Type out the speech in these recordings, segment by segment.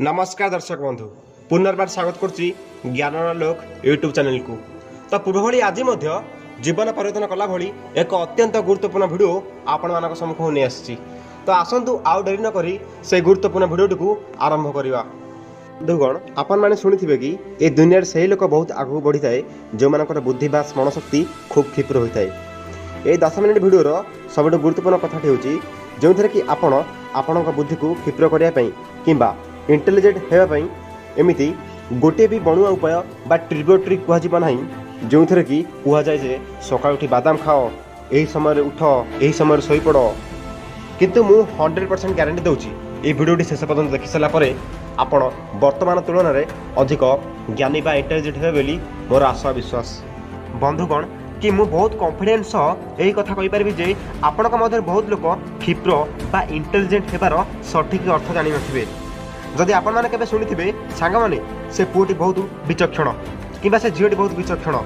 नमस्कार दर्शक बंधु पुनर्बार स्वागत करुच्ची ज्ञानलोक यूट्यूब चैनल को। तो पूर्व आज जीवन परिवर्तन कला भली एक अत्यंत गुरुत्वपूर्ण भिडियो आपण मान सम्मुख नहीं आसी। तो आसतु आउ डेरी न करी से गुरुत्वपूर्ण भिडियोटी को आरंभ करवा। बंधुगण आपण मैंने शुणी कि ये दुनिया से लोक बहुत आगू बढ़ी थाए जो मानकर बुद्धि बा स्मरण शक्ति खूब क्षिप्र होता है। ये 10 मिनिट भिडियोर सबुठ गुरुत्वपूर्ण कथाटी हूँ जो थे कि आपण बुद्धि को क्षिप्र करने किंबा इंटेलिजेंट होगापी एमती गोटे भी बणुआ उपाय बा ट्रिगो ट्रिक कहना ना जो थे कि कहुए जे सका उठी बादाम खाओ यही समय उठ यही समय शोपड़ किंतु मु 100% ग्यारंटी दूची ये भिडियोटी शेष पर्यंत देखी सारापर आपण वर्तमान तुलन में अधिक ज्ञानी बा इंटेलिजेंट हे बोली मोर आशा विश्वास। बंधुगण कि मु बहुत कॉन्फिडेंस यही कथा कहीपरि जे आपण बहुत लोक क्षिप्र बा इंटेलिजेंट हेबार सठिक अर्थ जानि नथिबे। जदि आपण माने केबे सुनिथिबे सांग माने से पुओटी बहुत विचक्षण किंबा से झीओटी बहुत विचक्षण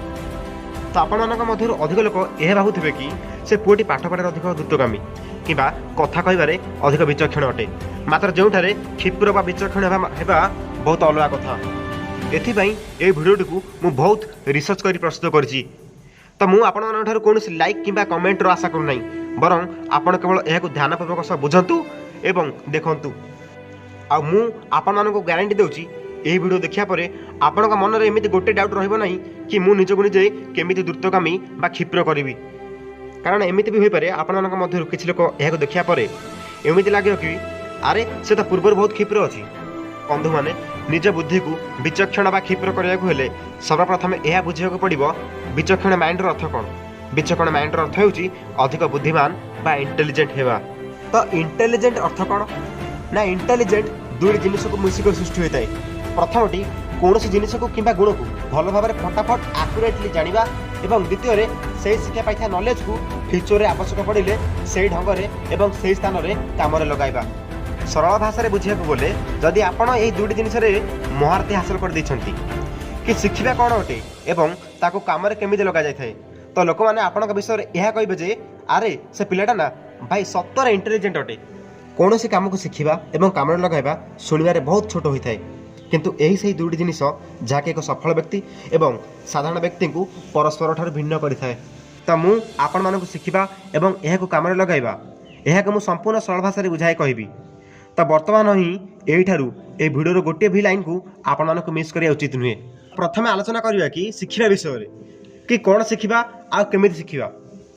तो आपण मानक मध्यरु अधिक लोक यह भाबुथिबे कि से पुओटी पाठ पढ़ार अधिक द्रुतगामी किंबा कथा कहिबारे अधिक विचक्षण अटे। मात्र जोठारे क्षिप्र बा विचक्षण हेबा बहुत अलग कथा। एथिपाई ए भिडियोटी को मु बहुत रिसर्च करी प्रस्तुत करछि। तो मुझे आपंठ कौन लाइक किंबा कमेंट आशा करूना बरं आपण केवल यह ध्यानपूर्वक सब बुझंतु एवं देखंतु। आ मु आपण मानक गारंटी दूची यही वीडियो देखिया परे आपण मन में एमती गोटे डाउट रहिबो नाही कि मु निजको निजे केमिति द्रुतगामी बा क्षिप्र करिवि। कारण एमती भी होई पारे आपण मानक मध्यरु किछि लोक यह देखिया परे एमती लागे कि अरे से तो पूर्व बहुत क्षिप्र अछि। बंधु माने निज बुद्धि को विचक्षण बा क्षिप्र करने को हेले सर्वप्रथम यह बुझा पड़ो विचक्षण माइंड अर्थ कौन। विचक्षण माइंड अर्थ होउची अधिक बुद्धिमान बा इंटेलिजेंट हेबा। तो इंटेलिजेंट अर्थ कौन ना इंटेलिजेंट दुई जिनिस को मिसिक सृष्टि होता है। प्रथमटी कौन सी जिनिस को किंबा गुण को भल भाव फटाफट आकुरेटली जानिबा एवं द्वितीय से शिक्षा पाई नॉलेज को फ्यूचर आवश्यक पड़े से ढंग से एवं से स्थान में काम लगाइबा। सरल भाषा बुझा बोले जदि आपण यही दुईटी जिनिस महारथी हासिल कर देछंती कि शिखिबा कौन अटे एवं ताको काम केमिति लगा जाए तो लोक मैंने आपण विषय यह कहे जे अरे से पिलाटा ना भाई सतर इंटेलिजेंट अटे। कौन सी काम को शिखिबा एवं काम लगाइबा शुणवे बहुत छोट होता है किंतु यही से दुईटी जिनिस जहाँकि एक सफल व्यक्ति एवं साधारण व्यक्ति को परस्पर ठार भिन्न करें। तो मु आपण मानक शिखिबा एवं यह काम लगाइबा यह मु संपूर्ण सरल भाषा बुझाए कहबी। तो बर्तमान ही यही भिडियोर गोटे भी लाइन को आपण मानक मिस करिया उचित नुहे। प्रथम आलोचना करवा कि शिखिबा विषय कि कौन शिखिबा आ केमिति शिखिबा।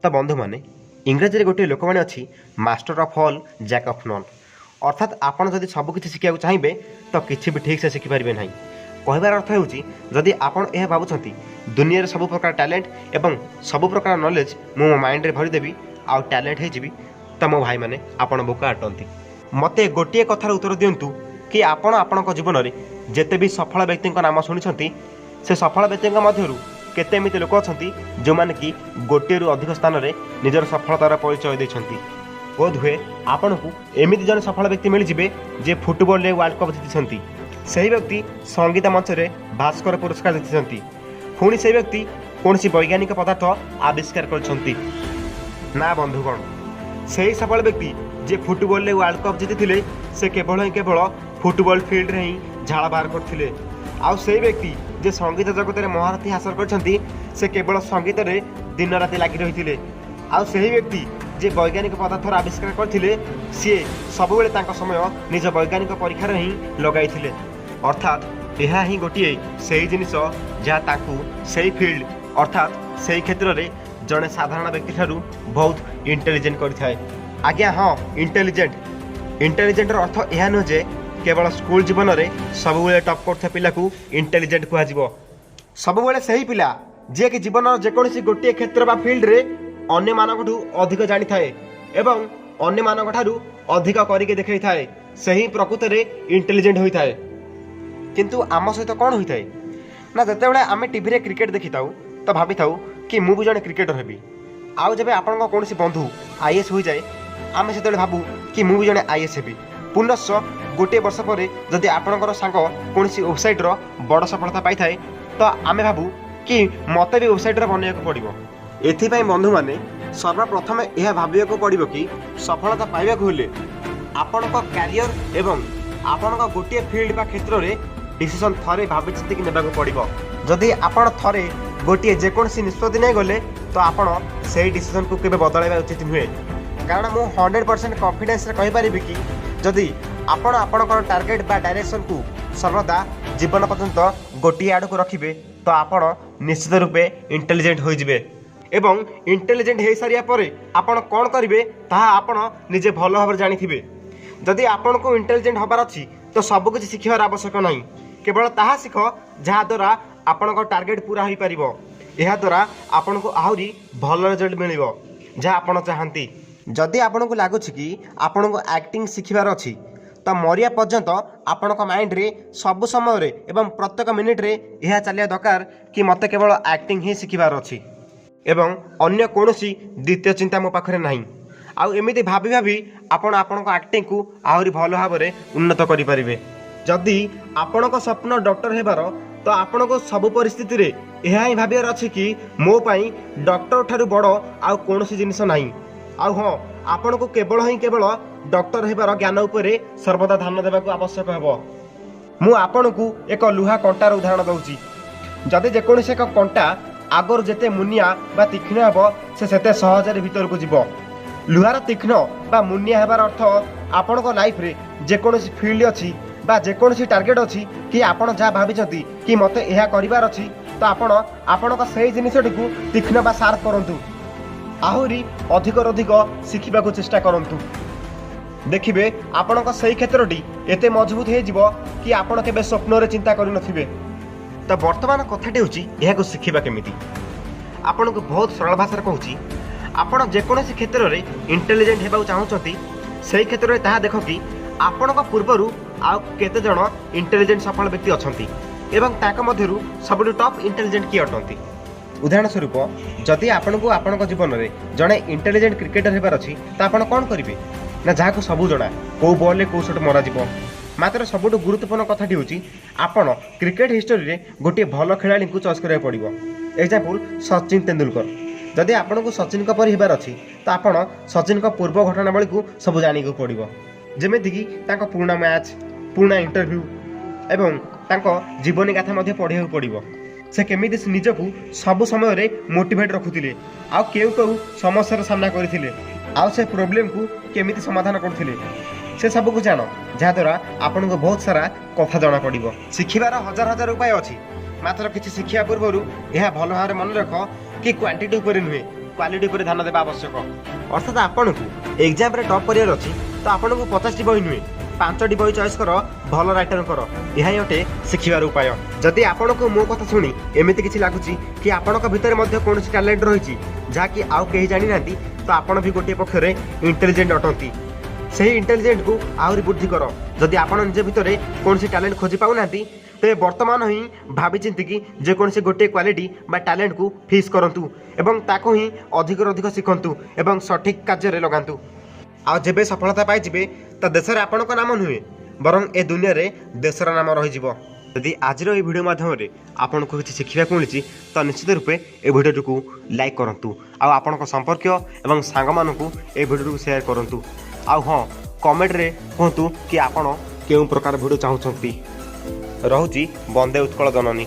तो बंधु माने इंग्रेजी गोटे लोक मैंने अच्छी master of all jack of none अर्थात आपण जदि सबकि शिखा चाहिए तो किसी भी ठीक से शिखिपारे ना। कहबार अर्थ होउची जदि आपण यह भावुंट दुनिया सब प्रकार टैलेंट एवं सब प्रकार नॉलेज मो माइंड रे भरीदेवी आउ टैलेंट हो तो मो भाई मैंने आपण बोका अटंती। मते गोटे कथार उत्तर दिंतु कि आपण जीवन में जिते भी सफल व्यक्ति नाम शुणी से सफल व्यक्ति मध्य केते एमती लोक अच्छा जो मैंने कि गोटे अधिक स्थान में निजर सफलतार परिचय देते। बोध हुए आपन को एमती जन सफल व्यक्ति मिलजिबे जे फुटबॉल रे वर्ल्ड कप जीति से व्यक्ति संगीत मंच में भास्कर पुरस्कार जीति पुणी से व्यक्ति कौन सी वैज्ञानिक पदार्थ आविष्कार करछंती ना। बंधुगण से सफल व्यक्ति जे फुटबॉल रे वर्ल्ड कप जीति से केवल फुटबॉल फील्ड रे ही झाड़ बाहर करथिले। आउ से व्यक्ति जे संगीत जगत में महारथी हासिल करछंती से केवल संगीत रे दिन राति लगी रही। आउ से व्यक्ति जे वैज्ञानिक पदार्थ आविष्कार करथिले सी सब बेले समय निज वैज्ञानिक परीक्षार ही लगाई। अर्थात यह ही गोटे से जिनिस जहाँ से फील्ड अर्थात से क्षेत्र में जड़े साधारण व्यक्ति ठारू बहुत इंटेलिजेंट करें। आज्ञा हाँ इंटेलिजेंट अर्थ यह नुहे जे केवल स्कूल जीवन में सब टॉप करता पिला को इंटेलिजेंट कह सब से ही पिला जे कि जीवन जेकोसी गोटे क्षेत्र बा फील्ड रे अन्य मानकठू अधिक जानी थाए एवं अन्य मानकठारू अधिक करके देखई थाए से ही प्रकृत में इंटेलिजेंट होई थाए। किंतु आम सहित कौन होता है ना जिते बड़े आम टीवी क्रिकेट देखी था तो भाभी था कि मु भी जड़े क्रिकेटर हेबी आउ जब आपण कौन बंधु आईएएस हो जाए आम से भावु कि मु भी जड़े आईएएस हेबी पुनश्च गोटे वर्ष पर जदि आपणकर सांग कौन वेबसाइट बड़ सफलता पाई थाए तो आम भावु कि मत भी वेबसाइट बनवाक पड़ो। एथिपाई बंधु माने सर्वप्रथम यह भाविया पड़ो कि सफलता पाइबा हेले आपण क्यारियर एवं आपण गोटे फिल्ड बा क्षेत्र में डिसीजन थरे भावी चिंतिक नेबाक पड़ो। जदि आपण थरे गोटे जेकोसी निष्पत्ति नहीं गले तो आपण से डिसीजन को केबे बदलाइबा उचित नुहे। कारण मु 100% कॉन्फिडेंस रे कहि परिबि कि जदि आपण आपणकर टार्गेट बा डायरेक्शन को सर्वदा जीवन पर्यंत गोटे आड़ को रखिबे तो आपण निश्चित रूपे इंटेलिजेंट हो जिवे एवं इंटेलिजेंट हो सारिया परे आपण कोन करिवे ताहा आपण निजे भलो भाबरे जानिथिबे। जदि आपण को इंटेलिजेंट हबार अछि तो सब किछि सिखिबार आवश्यक नाही, केवल ताहा सिख जहा द्वारा आपणकर टार्गेट पूरा हो पारिबो। एहा द्वारा आपण को आहुरी भल रिजल्ट मिलिबो जहा आपण चाहंती। जदि आपण को लागुछ कि आपण को एक्टिंग सिखिबार अछि तो मरिया पर्यंत आपण माइंड रे सब समय रे एवं प्रत्येक मिनिट रे यह चलिया दरकार कि मते केवल एक्टिंग ही सिखिबार अछि एवं अन्य कोनोसी द्वितीय चिंता मो पाखरे नाही। आउ एमिति भाबी भाबी आपण आपण एक्टिंग को आहुरी भल भाबरे उन्नत करि परिबे। जदि आपण स्वप्न डॉक्टर हेबार तो आपण को सब परिस्थिति रे यह ही भाबियार अछि कि मो पई डॉक्टर ठारू बड़ आउ कोनोसी जिनिस नाही। आउ हाँ आपण को केवल डॉक्टर हेबार ज्ञान उपरे सर्वदा ध्यान देबाक आवश्यक हेबो। मु आपण को एक लुहा कंटार उदाहरण दउची। जदि जेकोसी एक कंटा आगर जेते मुनिया बा तीक्ष्ण हेबो से सेते सहजरे भीतर को जीवो। लुहार तीक्ष्ण बा मुनिया हेबार अर्थ आपण को लाइफ रे जेकोसी फील्ड अछि बा जेकोसी टार्गेट अछि कि आपण जा भाबिचंती कि मते एहा करिवार अछि तो आपण को सही जिनिसटी को तीक्ष्ण बा शार्प करंतु, आहुरी अधिक शिखिबा को चेष्टा करंतु। देखिबे आपण को सही क्षेत्रटी एते मजबूत हो जिवो कि आपण केबे स्वप्न रे चिंता करि नथिबे। तो वर्तमान कथाटी होची एहा को शिखिबा केमिति। आपण को बहुत सरल भाषा रे कहूची, आपण जेकोसी क्षेत्र रे इंटेलिजेंट हेबाउ चाहउचंती सही क्षेत्र रे ताहा देखो कि आपण को पूर्वरु आ केते जण इंटेलिजेंट सफल व्यक्ति अछंती एवं ताका मध्यरु सबटु टॉप इंटेलिजेंट की अटंती। उदाहरण स्वरूप जदि आपण को आपण जीवन में जड़े इंटेलिजेंट क्रिकेटर हेबार अछि तो आपण कोन करिवे ना जहाँ को सबू जना को बॉल ले को शॉट मरा जीव। मात्र सबुठ गुरुत्वपूर्ण कथाटी होची आपण क्रिकेट हिस्टोरी रे गोटे भल खेलाड़ी को चॉइस करिया पड़िबो। एग्जांपल सचिन तेंदुलकर। जदि आपण को सचिन का परि हेबार अछि तो आपण सचिन का पूर्व घटनावली को सब जानि को पड़िबो। जेमेति कि तांको पुराना मैच, पुराना इंटरव्यू एवं तांको जीवनी गाथा मध्ये पढ़िया पड़िबो। से केमिति निजकू सब समय रे मोटिवेट रखुथिले आ केउ समस्या सामना करथिले आ से प्रॉब्लम को केमिति समाधान करथिले से सब को जानो, जहा द्वारा आपन को बहुत सारा कथा जाना पड़िबो। शिखिबार हजार हजार उपाय अछि, मात्र किछि शिखिया पूर्वरु यह भल भाबरे मन रख कि क्वांटिटी ऊपर नुहे क्वालिटी ऊपर ध्यान देबा आवश्यक। अर्थात आपन को एग्जाम रे टॉप करियर अछि तो आपन को 50 बही नुहे 5टी बही चॉइस कर भल राइटर कर, यह अटे शिखिबार उपाय। जदि आपण को मो कथा सुनी एमिति किछि लागुची कि आपण को भीतर मध्ये कोनोसी टैलेंट रहिछि जहा कि आउ केही जानि नांती तो आपण भी गोटे पक्ष रे इंटेलिजेंट अटंती। सही इंटेलिजेंट को आहुरी बुद्धि कर। जदि आपण निज भीतर कोनोसी टैलेंट खोजी पाउ नांती तो वर्तमान ही भावी चिंती कि जेकोसी गोटे क्वालिटी बा टैलेंट को फिक्स करंतु एवं ताको ही अधिक शिखंतु एवं सठिक कार्य रे लगांतु। आ जेबे सफलता पाई जिबे तो देश रे आपण को नाम नुहे बरं ए दुनिया रे देशर नाम रही जिवो। यदि आज ये वीडियो माध्यम आपन को किसी शिखा मिली तो निश्चित रूपे ए वीडियो को लाइक करूँ आपण संपर्क एवं सांग मानू ए वीडियो को शेयर करूँ। हाँ कमेंट रे कहतु कि आपण केउं प्रकार वीडियो चाहूँगी। रहुची बंदे उत्कल जननी।